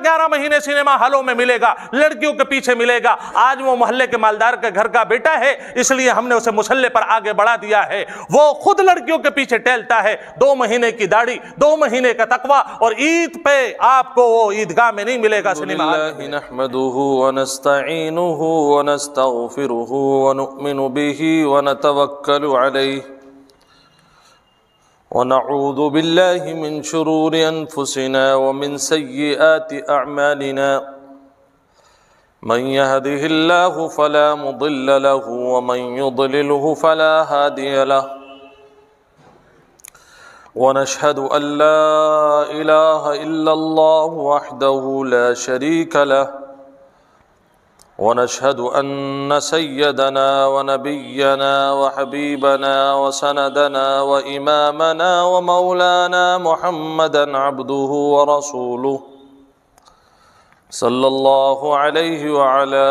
11 مہینے سنیما ہالوں میں ملے گا، لڑکیوں کے پیچھے ملے گا۔ آج وہ محلے کے مالدار کے گھر کا بیٹا ہے، اس لیے ہم نے اسے مسلح پر آگے بڑھا دیا ہے۔ وہ خود لڑکیوں کے پیچھے ٹہلتا ہے، 2 مہینے کی داڑھی، 2 مہینے کا تقویٰ، اور عید پہ آپ کو وہ عیدگاہ میں نہیں ملے گا، سنیما ہال میں۔ نحمده ونستعینه ونستغفره ونؤمن به ونتوکل علیہ ونعوذ باللہ من شرور انفسنا ومن سیئات اعمالنا من يهده الله فلا مضل له ومن يضلله فلا هادي له ونشهد أن لا إله إلا الله وحده لا شريك له ونشهد أن سيدنا ونبينا وحبيبنا وسندنا وإمامنا ومولانا محمدا عبده ورسوله صلى الله عليه وعلى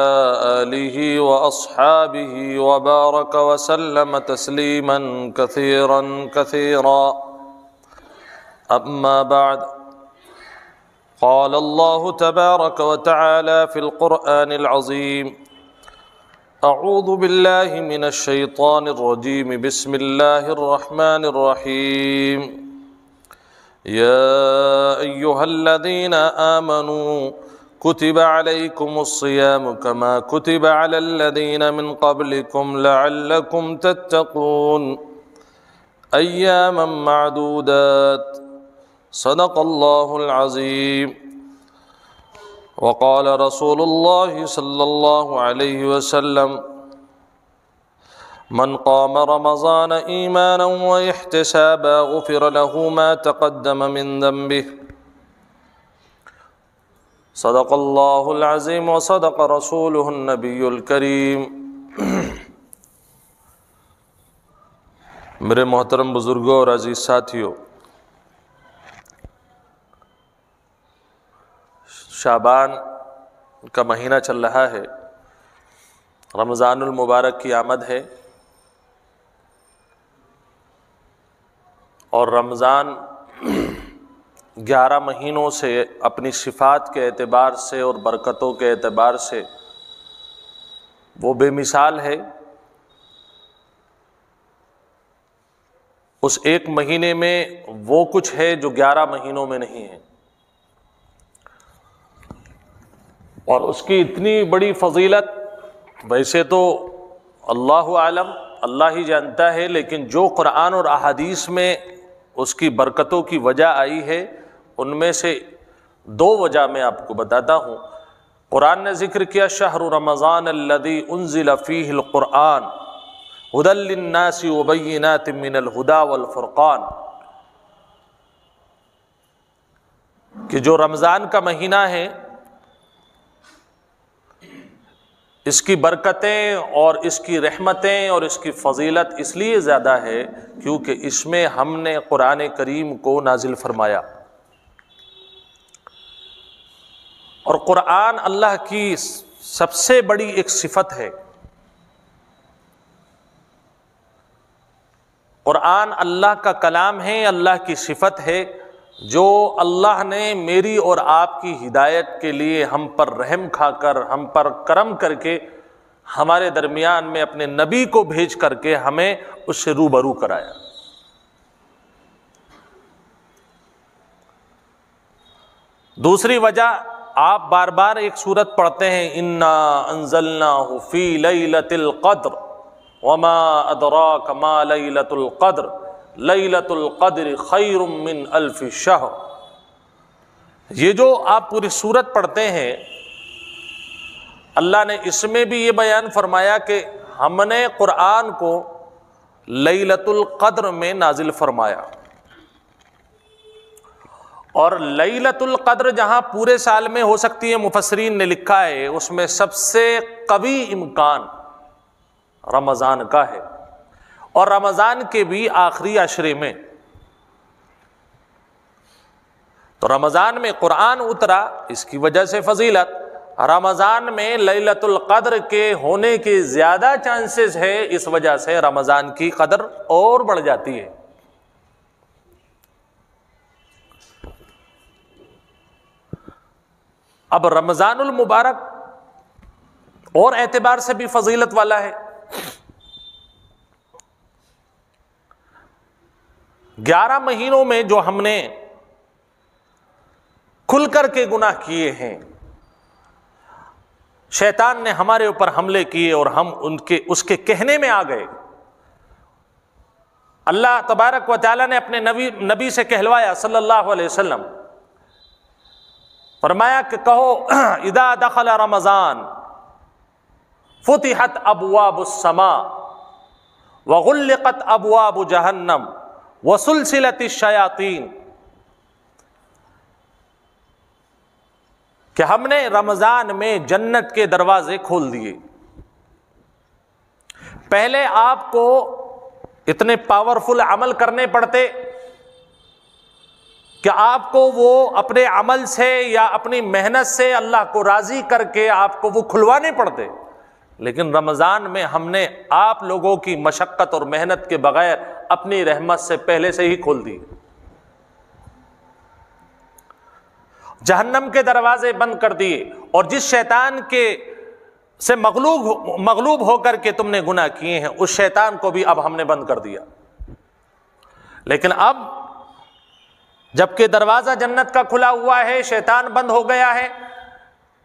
آله وأصحابه وبارك وسلم تسليما كثيرا كثيرا. أما بعد، قال الله تبارك وتعالى في القرآن العظيم: أعوذ بالله من الشيطان الرجيم، بسم الله الرحمن الرحيم. يا أيها الذين آمنوا كتب عليكم الصيام كما كتب على الذين من قبلكم لعلكم تتقون أياما معدودات. صدق الله العظيم. وقال رسول الله صلى الله عليه وسلم: من قام رمضان إيمانا واحتسابا غفر له ما تقدم من ذنبه. صدق الله العظيم وصدق رسوله النبي الكريم. میرے محترم بزرگوں اور عزیز ساتھیوں، شعبان کا مہینہ چل رہا ہے، رمضان المبارک کی آمد ہے، اور رمضان 11 مہینوں سے اپنی صفات کے اعتبار سے اور برکتوں کے اعتبار سے وہ بے مثال ہے۔ اس ایک مہینے میں وہ کچھ ہے جو 11 مہینوں میں نہیں ہے، اور اس کی اتنی بڑی فضیلت ویسے تو اللہ عالم، اللہ ہی جانتا ہے، لیکن جو قرآن اور احادیث میں اس کی برکتوں کی وجہ آئی ہے، ان میں سے 2 وجہ میں آپ کو بتاتا ہوں۔ قرآن نے ذکر کیا: شہر رمضان الذی انزل فیہ القرآن ھدی للناس وبینات من الھدی والفرقان، کہ جو رمضان کا مہینہ ہے، اس کی برکتیں اور اس کی رحمتیں اور اس کی فضیلت اس لیے زیادہ ہے کیونکہ اس میں ہم نے قرآن کریم کو نازل فرمایا، اور قرآن اللہ کی سب سے بڑی ایک صفت ہے۔ قرآن اللہ کا کلام ہے، اللہ کی صفت ہے، جو اللہ نے میری اور آپ کی ہدایت کے لیے ہم پر رحم کھا کر، ہم پر کرم کر کے، ہمارے درمیان میں اپنے نبی کو بھیج کر کے ہمیں اس سے روبرو کرایا۔ دوسری وجہ، آپ بار بار ایک سورت پڑھتے ہیں: انا انزلناہ فی لیلۃ القدر وما ادراک ما لیلۃ القدر لیلۃ القدر خیر من الف شہر۔ یہ جو آپ پوری سورت پڑھتے ہیں، اللہ نے اس میں بھی یہ بیان فرمایا کہ ہم نے قرآن کو لیلۃ القدر میں نازل فرمایا، اور لیلۃ القدر جہاں پورے سال میں ہو سکتی ہے، مفسرین نے لکھا ہے اس میں سب سے قوی امکان رمضان کا ہے، اور رمضان کے بھی آخری عشرے میں۔ تو رمضان میں قرآن اترا، اس کی وجہ سے فضیلت۔ رمضان میں لیلۃ القدر کے ہونے کے زیادہ چانسز ہے، اس وجہ سے رمضان کی قدر اور بڑھ جاتی ہے۔ اب رمضان المبارک اور اعتبار سے بھی فضیلت والا ہے. 11 مہینوں میں جو ہم نے کھل کر کے گناہ کیے ہیں، شیطان نے ہمارے اوپر حملے کیے اور ہم اس کے کہنے میں آ گئے. اللہ تبارک و تعالیٰ نے اپنے نبی سے کہلوایا صلی اللہ علیہ وسلم، فرمایا کہ کہو اذا دخل رمضان فتحت ابواب السماء وغلقت ابواب جہنم وسلسلت الشیاطین، کہ ہم نے رمضان میں جنت کے دروازے کھول دیے. پہلے آپ کو اتنے پاورفل عمل کرنے پڑتے کہ آپ کو وہ اپنے عمل سے یا اپنی محنت سے اللہ کو راضی کر کے آپ کو وہ کھلوانے پڑتے، لیکن رمضان میں ہم نے آپ لوگوں کی مشقت اور محنت کے بغیر اپنی رحمت سے پہلے سے ہی کھول دی. جہنم کے دروازے بند کر دیے، اور جس شیطان کے سے مغلوب ہو کر کے تم نے گناہ کیے ہیں، اس شیطان کو بھی اب ہم نے بند کر دیا. لیکن اب جبکہ دروازہ جنت کا کھلا ہوا ہے، شیطان بند ہو گیا ہے،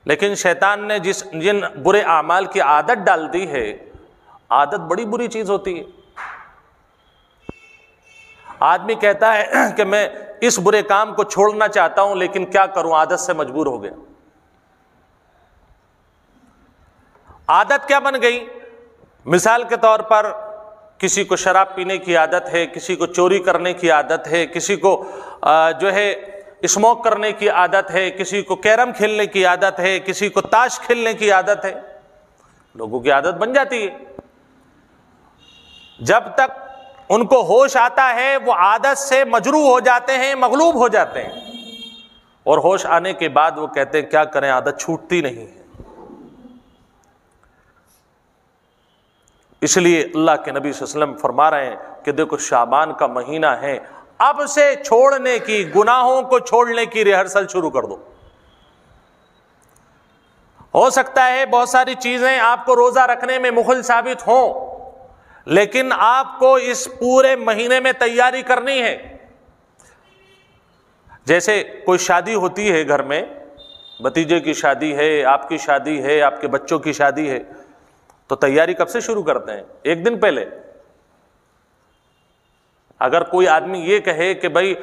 لیکن شیطان نے جن برے اعمال کی عادت ڈال دی ہے، عادت بڑی بری چیز ہوتی ہے. آدمی کہتا ہے کہ میں اس برے کام کو چھوڑنا چاہتا ہوں لیکن کیا کروں، عادت سے مجبور ہو گیا. عادت کیا بن گئی؟ مثال کے طور پر کسی کو شراب پینے کی عادت ہے، کسی کو چوری کرنے کی عادت ہے، کسی کو جو ہے اسموک کرنے کی عادت ہے، کسی کو کیرم کھیلنے کی عادت ہے، کسی کو تاش کھیلنے کی عادت ہے. لوگوں کی عادت بن جاتی ہے. جب تک ان کو ہوش آتا ہے وہ عادت سے مجروح ہو جاتے ہیں، مغلوب ہو جاتے ہیں، اور ہوش آنے کے بعد وہ کہتے ہیں کیا کریں، عادت چھوٹتی نہیں ہے. اس لیے اللہ کے نبی صلی اللہ علیہ وسلم فرما رہے ہیں کہ دیکھو شعبان کا مہینہ ہے، اب سے چھوڑنے کی، گناہوں کو چھوڑنے کی ریہرسل شروع کر دو. ہو سکتا ہے بہت ساری چیزیں آپ کو روزہ رکھنے میں مخل ثابت ہوں، لیکن آپ کو اس پورے مہینے میں تیاری کرنی ہے. جیسے کوئی شادی ہوتی ہے گھر میں، بھتیجے کی شادی ہے، آپ کی شادی ہے، آپ کے بچوں کی شادی ہے، تو تیاری کب سے شروع کرتے ہیں؟ ایک دن پہلے. اگر کوئی آدمی یہ کہے کہ بھائی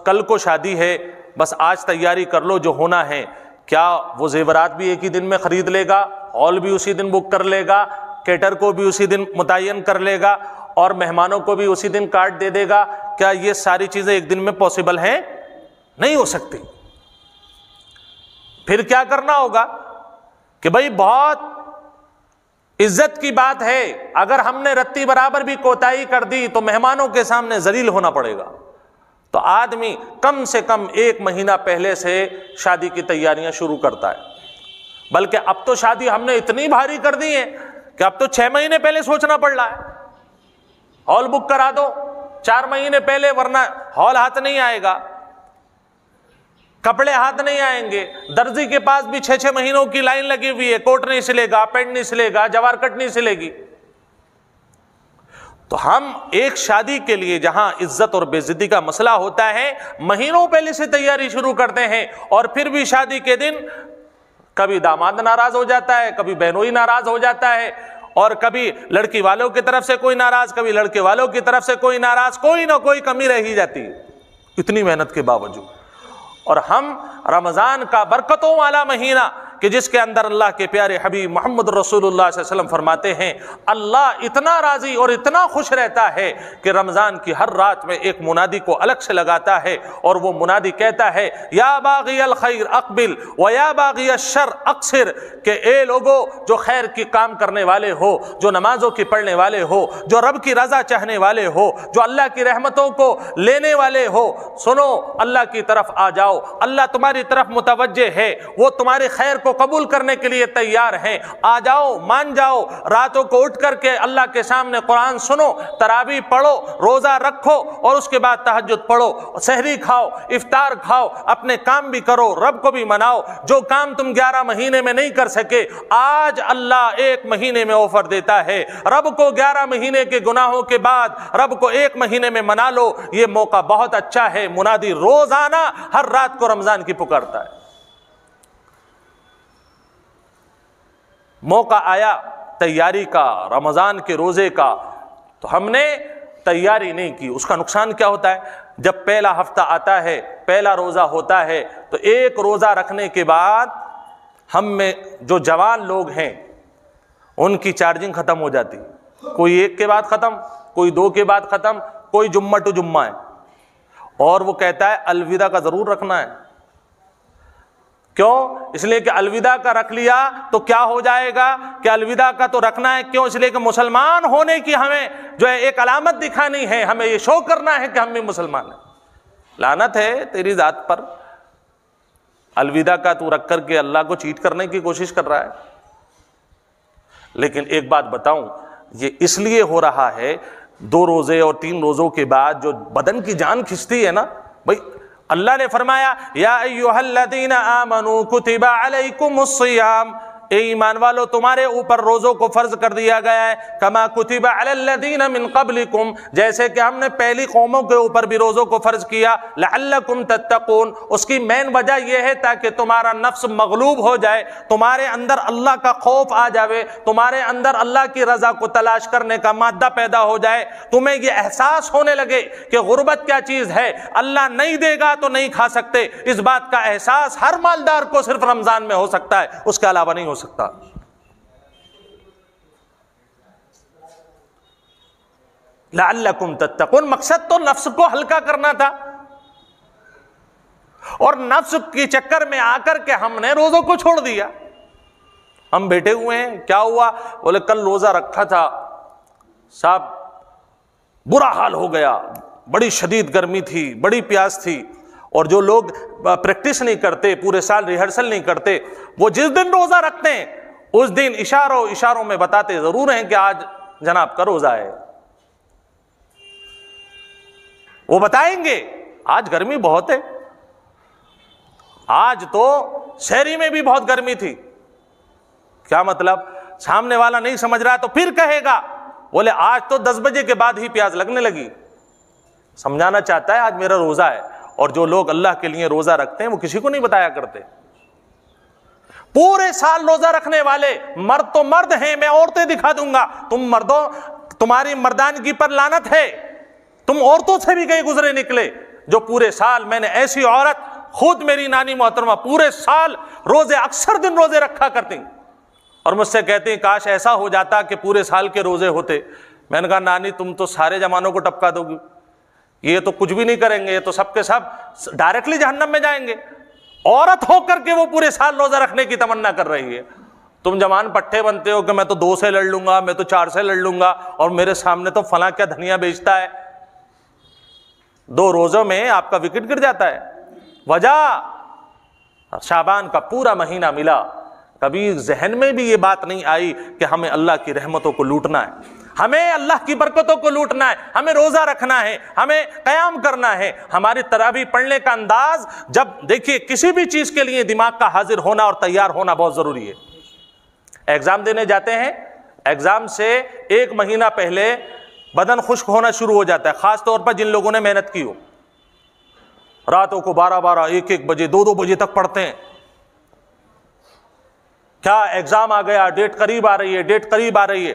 کل کو شادی ہے، بس آج تیاری کر لو جو ہونا ہے، کیا وہ زیورات بھی ایک ہی دن میں خرید لے گا، ہال بھی اسی دن بک کر لے گا، کیٹر کو بھی اسی دن متعین کر لے گا، اور مہمانوں کو بھی اسی دن کارڈ دے دے گا؟ کیا یہ ساری چیزیں ایک دن میں پاسبل ہیں؟ نہیں ہو سکتی. پھر کیا کرنا ہوگا کہ بھائی بہت عزت کی بات ہے، اگر ہم نے رتی برابر بھی کوتاہی کر دی تو مہمانوں کے سامنے ذلیل ہونا پڑے گا. تو آدمی کم سے کم 1 مہینہ پہلے سے شادی کی تیاریاں شروع کرتا ہے. بلکہ اب تو شادی ہم نے اتنی بھاری کر دی ہے کہ اب تو 6 مہینے پہلے سوچنا پڑ رہا ہے. ہال بک کرا دو 4 مہینے پہلے، ورنہ ہال ہاتھ نہیں آئے گا، کپڑے ہاتھ نہیں آئیں گے. درزی کے پاس بھی 6 مہینوں کی لائن لگی ہوئی ہے، کوٹ نہیں سلے گا، پینٹ نہیں سلے گا، جوار کٹ نہیں سلے گی. تو ہم ایک شادی کے لیے جہاں عزت اور بے عزتی کا مسئلہ ہوتا ہے، مہینوں پہلے سے تیاری شروع کرتے ہیں، اور پھر بھی شادی کے دن کبھی داماد ناراض ہو جاتا ہے، کبھی بہنوئی ناراض ہو جاتا ہے، اور کبھی لڑکی والوں کی طرف سے کوئی ناراض، کبھی لڑکے والوں کی طرف سے کوئی ناراض، کوئی نہ کوئی کمی رہ ہی جاتی ہے اتنی محنت کے باوجود. اور ہم رمضان کا برکتوں والا مہینہ کہ جس کے اندر اللہ کے پیارے حبیب محمد رسول اللہ صلی اللہ علیہ وسلم فرماتے ہیں اللہ اتنا راضی اور اتنا خوش رہتا ہے کہ رمضان کی ہر رات میں ایک منادی کو الگ سے لگاتا ہے، اور وہ منادی کہتا ہے یا باغی الخیر اقبل و یا باغی الشر اقصر، کہ اے لوگو جو خیر کی کام کرنے والے ہو، جو نمازوں کی پڑھنے والے ہو، جو رب کی رضا چاہنے والے ہو، جو اللہ کی رحمتوں کو لینے والے ہو، سنو اللہ کی طرف آ جاؤ، اللہ تمہاری طرف متوجہ ہے، وہ تمہارے خیر کو کو قبول کرنے کے لیے تیار ہیں، آ جاؤ، مان جاؤ، راتوں کو اٹھ کر کے اللہ کے سامنے قرآن سنو، تراویح پڑھو، روزہ رکھو، اور اس کے بعد تہجد پڑھو، سحری کھاؤ، افطار کھاؤ، اپنے کام بھی کرو، رب کو بھی مناؤ۔ جو کام تم 11 مہینے میں نہیں کر سکے، آج اللہ 1 مہینے میں آفر دیتا ہے۔ رب کو 11 مہینے کے گناہوں کے بعد رب کو 1 مہینے میں منا لو، یہ موقع بہت اچھا ہے۔ منادی روزانہ ہر رات کو رمضان کی پکارتا ہے۔ موقع آیا تیاری کا، رمضان کے روزے کا، تو ہم نے تیاری نہیں کی۔ اس کا نقصان کیا ہوتا ہے؟ جب پہلا ہفتہ آتا ہے، پہلا روزہ ہوتا ہے، تو 1 روزہ رکھنے کے بعد ہم میں جو جوان لوگ ہیں ان کی چارجنگ ختم ہو جاتی، کوئی 1 کے بعد ختم، کوئی 2 کے بعد ختم، کوئی جمعہ ٹو جمعہ ہے، اور وہ کہتا ہے الوداع کا ضرور رکھنا ہے۔ کیوں؟ اس لیے کہ الوداع کا رکھ لیا تو کیا ہو جائے گا کہ الوداع کا تو رکھنا ہے۔ کیوں؟ اس لیے کہ مسلمان ہونے کی ہمیں جو ہے ایک علامت دکھانی ہے، ہمیں یہ شو کرنا ہے کہ ہم بھی مسلمان ہیں۔ لعنت ہے تیری ذات پر، الوداع کا تو رکھ کر کے اللہ کو چیٹ کرنے کی کوشش کر رہا ہے۔ لیکن ایک بات بتاؤں، یہ اس لیے ہو رہا ہے 2 روزے اور 3 روزوں کے بعد جو بدن کی جان کھنچتی ہے نا بھائی، اللہ نے فرمایا یا ایھا الذین آمنوا کتب علیکم الصیام، اے ایمان والو تمہارے اوپر روزوں کو فرض کر دیا گیا ہے، کما کتب علی الذین من قبلکم، جیسے کہ ہم نے پہلی قوموں کے اوپر بھی روزوں کو فرض کیا، لعلکم تتقون۔ اس کی مین وجہ یہ ہے تاکہ تمہارا نفس مغلوب ہو جائے، تمہارے اندر اللہ کا خوف آ جاوے، تمہارے اندر اللہ کی رضا کو تلاش کرنے کا مادہ پیدا ہو جائے، تمہیں یہ احساس ہونے لگے کہ غربت کیا چیز ہے، اللہ نہیں دے گا تو نہیں کھا سکتے۔ اس بات کا احساس ہر مالدار کو صرف رمضان میں ہو سکتا ہے، اس کے علاوہ نہیں ہو سکتا۔ لعلکم تتقون، مقصد تو نفس کو ہلکا کرنا تھا، اور نفس کی چکر میں آ کر کے ہم نے روزوں کو چھوڑ دیا۔ ہم بیٹھے ہوئے ہیں، کیا ہوا؟ بولے کل روزہ رکھا تھا صاحب، برا حال ہو گیا، بڑی شدید گرمی تھی، بڑی پیاس تھی، اور جو لوگ پریکٹس نہیں کرتے، پورے سال ریہرسل نہیں کرتے، وہ جس دن روزہ رکھتے ہیں اس دن اشاروں میں بتاتے ضرور ہیں کہ آج جناب کا روزہ ہے۔ وہ بتائیں گے آج گرمی بہت ہے، آج تو شہری میں بھی بہت گرمی تھی۔ کیا مطلب؟ سامنے والا نہیں سمجھ رہا تو پھر کہے گا، بولے آج تو 10 بجے کے بعد ہی پیاس لگنے لگی۔ سمجھانا چاہتا ہے آج میرا روزہ ہے۔ اور جو لوگ اللہ کے لیے روزہ رکھتے ہیں وہ کسی کو نہیں بتایا کرتے۔ پورے سال روزہ رکھنے والے مرد تو مرد ہیں، میں عورتیں دکھا دوں گا، تم مردوں تمہاری مردانگی پر لعنت ہے، تم عورتوں سے بھی گئے گزرے نکلے جو پورے سال، میں نے ایسی عورت، خود میری نانی محترمہ پورے سال روزے، اکثر دن روزے رکھا کرتی، اور مجھ سے کہتے ہیں کاش ایسا ہو جاتا کہ پورے سال کے روزے ہوتے۔ میں نے کہا نانی تم تو سارے زمانوں کو ٹپکا دو گی، یہ تو کچھ بھی نہیں کریں گے، یہ تو سب کے سب ڈائریکٹلی جہنم میں جائیں گے۔ عورت ہو کر کے وہ پورے سال روزہ رکھنے کی تمنا کر رہی ہے۔ تم جوان پٹھے بنتے ہو کہ میں تو 2 سے لڑ لوں گا، میں تو 4 سے لڑ لوں گا، اور میرے سامنے تو فلاں کیا دھنیا بیچتا ہے۔ 2 روزوں میں آپ کا وکٹ گر جاتا ہے۔ وجہ شعبان کا پورا مہینہ ملا، کبھی ذہن میں بھی یہ بات نہیں آئی کہ ہمیں اللہ کی رحمتوں کو لوٹنا ہے، ہمیں اللہ کی برکتوں کو لوٹنا ہے، ہمیں روزہ رکھنا ہے، ہمیں قیام کرنا ہے۔ ہماری تراویح پڑھنے کا انداز، جب دیکھیے کسی بھی چیز کے لیے دماغ کا حاضر ہونا اور تیار ہونا بہت ضروری ہے۔ ایگزام دینے جاتے ہیں، ایگزام سے 1 مہینہ پہلے بدن خشک ہونا شروع ہو جاتا ہے، خاص طور پر جن لوگوں نے محنت کی ہو، راتوں کو 12 1 بجے 2 بجے تک پڑھتے ہیں۔ کیا ایگزام آ گیا، ڈیٹ قریب آ رہی ہے،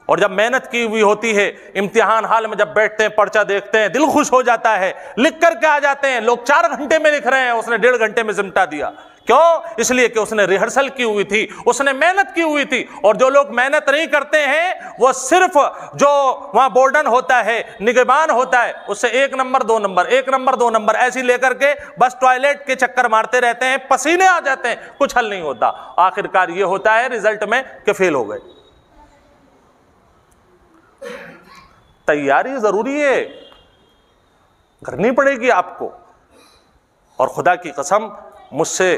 اور جب محنت کی ہوئی ہوتی ہے، امتحان حال میں جب بیٹھتے ہیں، پرچہ دیکھتے ہیں، دل خوش ہو جاتا ہے، لکھ کر کے آ جاتے ہیں۔ لوگ 4 گھنٹے میں لکھ رہے ہیں، اس نے 1.5 گھنٹے میں سمٹا دیا۔ کیوں؟ اس لیے کہ اس نے ریہرسل کی ہوئی تھی، اس نے محنت کی ہوئی تھی۔ اور جو لوگ محنت نہیں کرتے ہیں وہ صرف جو وہاں بورڈن ہوتا ہے، نگہبان ہوتا ہے، اس سے 1 نمبر 2 نمبر 1 نمبر 2 نمبر ایسی لے کر کے بس ٹوائلٹ کے چکر مارتے رہتے ہیں، پسینے آ جاتے ہیں، کچھ حل نہیں ہوتا۔ آخر کار یہ ہوتا ہے رزلٹ میں کہ فیل ہو گئے۔ تیاری ضروری ہے، کرنی پڑے گی آپ کو۔ اور خدا کی قسم مجھ سے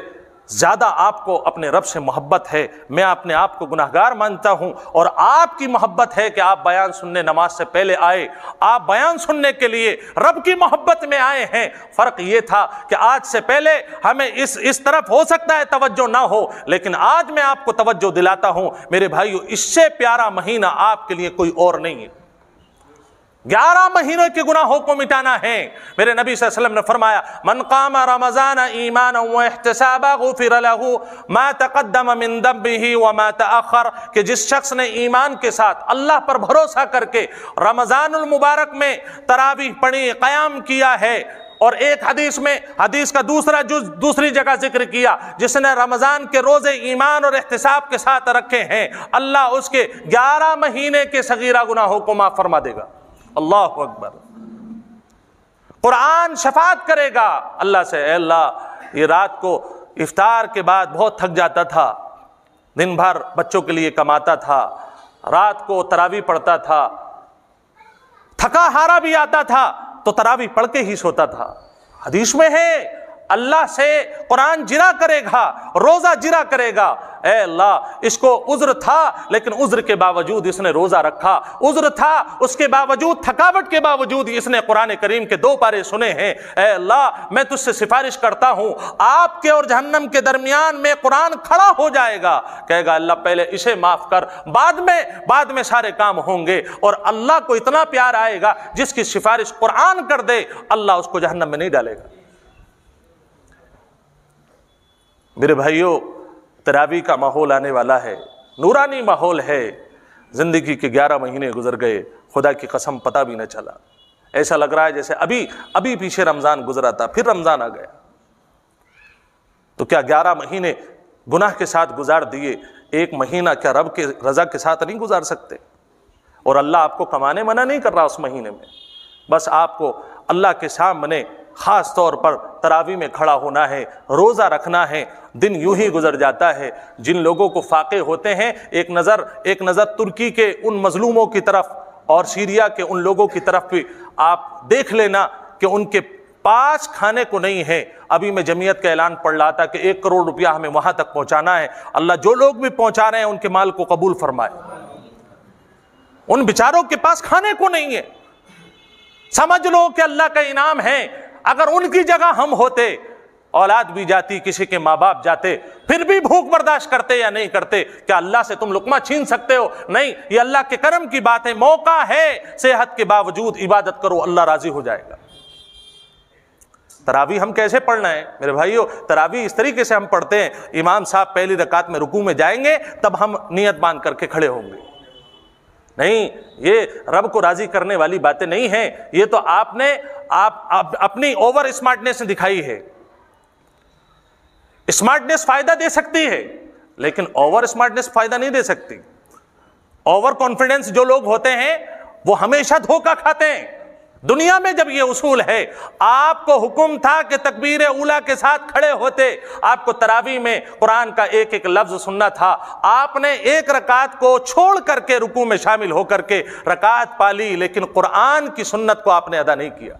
زیادہ آپ کو اپنے رب سے محبت ہے، میں اپنے آپ کو گناہگار مانتا ہوں، اور آپ کی محبت ہے کہ آپ بیان سننے نماز سے پہلے آئے، آپ بیان سننے کے لیے رب کی محبت میں آئے ہیں۔ فرق یہ تھا کہ آج سے پہلے ہمیں اس طرف ہو سکتا ہے توجہ نہ ہو، لیکن آج میں آپ کو توجہ دلاتا ہوں میرے بھائیو، اس سے پیارا مہینہ آپ کے لیے کوئی اور نہیں ہے۔ 11 مہینوں کے گناہوں کو مٹانا ہے۔ میرے نبی صلی اللہ علیہ وسلم نے فرمایا من قام رمضان ایمانا واحتسابا غفر له ما تقدم من ذنبه وما تأخر، کہ جس شخص نے ایمان کے ساتھ اللہ پر بھروسہ کر کے رمضان المبارک میں تراویح پڑھی، قیام کیا ہے، اور ایک حدیث کا دوسرا جز دوسری جگہ ذکر کیا، جس نے رمضان کے روزے ایمان اور احتساب کے ساتھ رکھے ہیں، اللہ اس کے 11 مہینے کے صغیرہ گناہوں کو معاف فرما دے گا۔ اللہ اکبر۔ قرآن شفاعت کرے گا اللہ سے، اے اللہ یہ رات کو افطار کے بعد بہت تھک جاتا تھا، دن بھر بچوں کے لیے کماتا تھا، رات کو تراویح پڑھتا تھا، تھکا ہارا بھی آتا تھا تو تراویح پڑھ کے ہی سوتا تھا۔ حدیث میں ہے اللہ سے قرآن جرا کرے گا، روزہ جرا کرے گا، اے اللہ اس کو عذر تھا لیکن عذر کے باوجود اس نے روزہ رکھا، عذر تھا اس کے باوجود، تھکاوٹ کے باوجود اس نے قرآن کریم کے 2 پارے سنے ہیں، اے اللہ میں تجھ سے سفارش کرتا ہوں آپ کے اور جہنم کے درمیان میں قرآن کھڑا ہو جائے گا، کہے گا اللہ پہلے اسے معاف کر، بعد میں سارے کام ہوں گے، اور اللہ کو اتنا پیار آئے گا جس کی سفارش قرآن کر دے اللہ اس کو جہنم میں نہیں ڈالے گا۔ میرے بھائیو تراویح کا ماحول آنے والا ہے، نورانی ماحول ہے، زندگی کے 11 مہینے گزر گئے، خدا کی قسم پتہ بھی نہ چلا، ایسا لگ رہا ہے جیسے ابھی پیچھے رمضان گزرا تھا، پھر رمضان آ گیا۔ تو کیا 11 مہینے گناہ کے ساتھ گزار دیے، 1 مہینہ کیا رب کے رضا کے ساتھ نہیں گزار سکتے؟ اور اللہ آپ کو کمانے منع نہیں کر رہا اس مہینے میں، بس آپ کو اللہ کے سامنے خاص طور پر تراویح میں کھڑا ہونا ہے، روزہ رکھنا ہے۔ دن یوں ہی گزر جاتا ہے۔ جن لوگوں کو فاقے ہوتے ہیں، ایک نظر ترکی کے ان مظلوموں کی طرف اور سیریا کے ان لوگوں کی طرف بھی آپ دیکھ لینا کہ ان کے پاس کھانے کو نہیں ہے۔ ابھی میں جمعیت کا اعلان پڑھ رہا تھا کہ 1 کروڑ روپیہ ہمیں وہاں تک پہنچانا ہے، اللہ جو لوگ بھی پہنچا رہے ہیں ان کے مال کو قبول فرمائے۔ ان بیچاروں کے پاس کھانے کو نہیں ہے، سمجھ لو کہ اللہ کا انعام ہے۔ اگر ان کی جگہ ہم ہوتے، اولاد بھی جاتی، کسی کے ماں باپ جاتے، پھر بھی بھوک برداشت کرتے یا نہیں کرتے؟ کیا اللہ سے تم لقمہ چھین سکتے ہو؟ نہیں، یہ اللہ کے کرم کی بات ہے، موقع ہے، صحت کے باوجود عبادت کرو، اللہ راضی ہو جائے گا۔ تراویح ہم کیسے پڑھنا ہے میرے بھائیو؟ تراویح اس طریقے سے ہم پڑھتے ہیں، امام صاحب پہلی رکعت میں رکوع میں جائیں گے تب ہم نیت باندھ کر کے کھڑے ہوں گے۔ نہیں، یہ رب کو راضی کرنے والی باتیں نہیں ہیں، یہ تو آپ نے اپنی اوور اسمارٹنیس دکھائی ہے۔ اسمارٹنیس فائدہ دے سکتی ہے لیکن اوور اسمارٹنیس فائدہ نہیں دے سکتی۔ اوور کانفیڈنس جو لوگ ہوتے ہیں وہ ہمیشہ دھوکہ کھاتے ہیں۔ دنیا میں جب یہ اصول ہے، آپ کو حکم تھا کہ تکبیر اولیٰ کے ساتھ کھڑے ہوتے، آپ کو تراویح میں قرآن کا ایک ایک لفظ سننا تھا، آپ نے 1 رکعت کو چھوڑ کر کے رکوع میں شامل ہو کر کے رکعت پالی، لیکن قرآن کی سنت کو آپ نے ادا نہیں کیا۔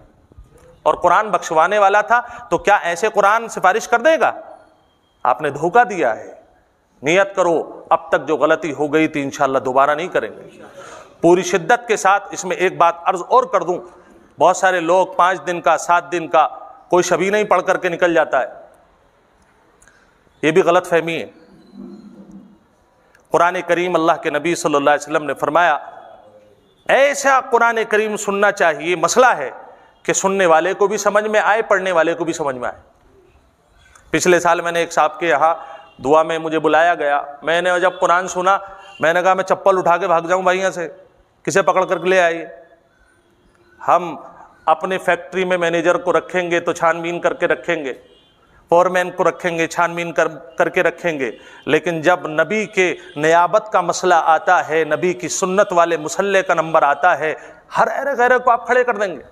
اور قرآن بخشوانے والا تھا تو کیا ایسے قرآن سفارش کر دے گا؟ آپ نے دھوکہ دیا ہے۔ نیت کرو اب تک جو غلطی ہو گئی تھی انشاءاللہ دوبارہ نہیں کریں گے۔ پوری شدت کے ساتھ اس میں ایک بات عرض اور کر دوں، بہت سارے لوگ 5 دن کا 7 دن کا کوئی شبی نہیں پڑھ کر کے نکل جاتا ہے، یہ بھی غلط فہمی ہے۔ قرآن کریم اللہ کے نبی صلی اللہ علیہ وسلم نے فرمایا ایسا قرآن کریم سننا چاہیے، مسئلہ ہے کہ سننے والے کو بھی سمجھ میں آئے، پڑھنے والے کو بھی سمجھ میں آئے۔ پچھلے سال میں نے ایک صاحب کے یہاں دعا میں مجھے بلایا گیا، میں نے جب قرآن سنا میں نے کہا میں چپل اٹھا کے بھاگ جاؤں بھائی یہاں سے، کسے پکڑ کر کے لے آئیے۔ ہم اپنے فیکٹری میں مینیجر کو رکھیں گے تو چھان بین کر کے رکھیں گے، فورمین کو رکھیں گے چھان بین کر کے رکھیں گے، لیکن جب نبی کے نیابت کا مسئلہ آتا ہے، نبی کی سنت والے مصلے کا نمبر آتا ہے، ہر ایرے غیرے کو آپ کھڑے کر دیں گے۔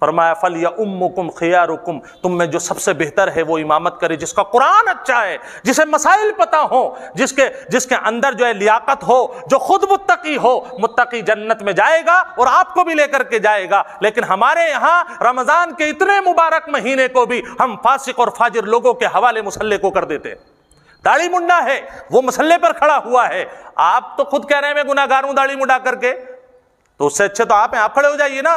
فرمایا فَلْيَؤُمُّكُمْ خِيَارُكُمْ، تم میں جو سب سے بہتر ہے وہ امامت کرے جس کا قرآن اچھا ہے، جسے مسائل پتہ ہو، جس کے اندر جو ہے لیاقت ہو، جو خود متقی ہو۔ متقی جنت میں جائے گا اور آپ کو بھی لے کر کے جائے گا۔ لیکن ہمارے یہاں رمضان کے اتنے مبارک مہینے کو بھی ہم فاسق اور فاجر لوگوں کے حوالے مصلی کو کر دیتے ہیں۔ داڑھی منڈا ہے، وہ مصلی پر کھڑا ہوا ہے، آپ تو خود کہہ رہے ہیں میں گناہ گار ہوں داڑھی منڈا کر کے، تو اس سے اچھے تو آپ ہیں، آپ کھڑے ہو جائیے نا،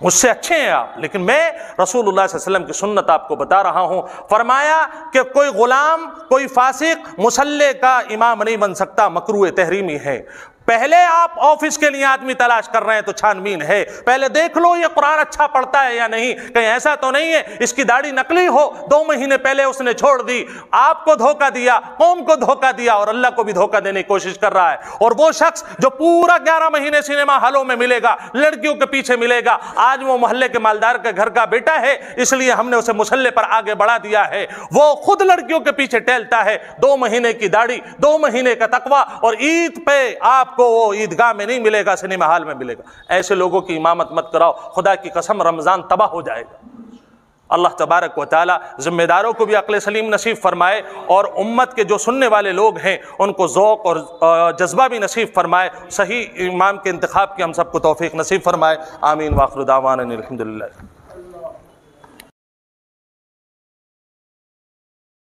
مجھ سے اچھے ہیں آپ۔ لیکن میں رسول اللہ صلی اللہ علیہ وسلم کی سنت آپ کو بتا رہا ہوں۔ فرمایا کہ کوئی غلام، کوئی فاسق مصلی کا امام نہیں بن سکتا، مکروہ تحریمی ہے۔ پہلے آپ آفس کے لیے آدمی تلاش کر رہے ہیں تو چھانبین ہے، پہلے دیکھ لو یہ قرآن اچھا پڑھتا ہے یا نہیں، کہیں ایسا تو نہیں ہے اس کی داڑھی نقلی ہو، 2 مہینے پہلے اس نے چھوڑ دی، آپ کو دھوکہ دیا، قوم کو دھوکہ دیا اور اللہ کو بھی دھوکہ دینے کی کوشش کر رہا ہے۔ اور وہ شخص جو پورا 11 مہینے سینما ہالوں میں ملے گا، لڑکیوں کے پیچھے ملے گا، آج وہ محلے کے مالدار کے گھر کا بیٹا ہے، اس لیے ہم نے اسے مصلی پر آگے بڑھا دیا ہے، وہ خود لڑکیوں کے پیچھے ٹہلتا ہے، 2 مہینے کی داڑھی، 2 مہینے کا تقوی، اور عید پہ آپ کو وہ عیدگاہ میں نہیں ملے گا، سنیما ہال میں ملے گا۔ ایسے لوگوں کی امامت مت کراؤ، خدا کی قسم رمضان تباہ ہو جائے گا۔ اللہ تبارک و تعالی ذمہ داروں کو بھی عقل سلیم نصیب فرمائے، اور امت کے جو سننے والے لوگ ہیں ان کو ذوق اور جذبہ بھی نصیب فرمائے، صحیح امام کے انتخاب کی ہم سب کو توفیق نصیب فرمائے۔ آمین۔ وآخر دعوانا الحمدللہ۔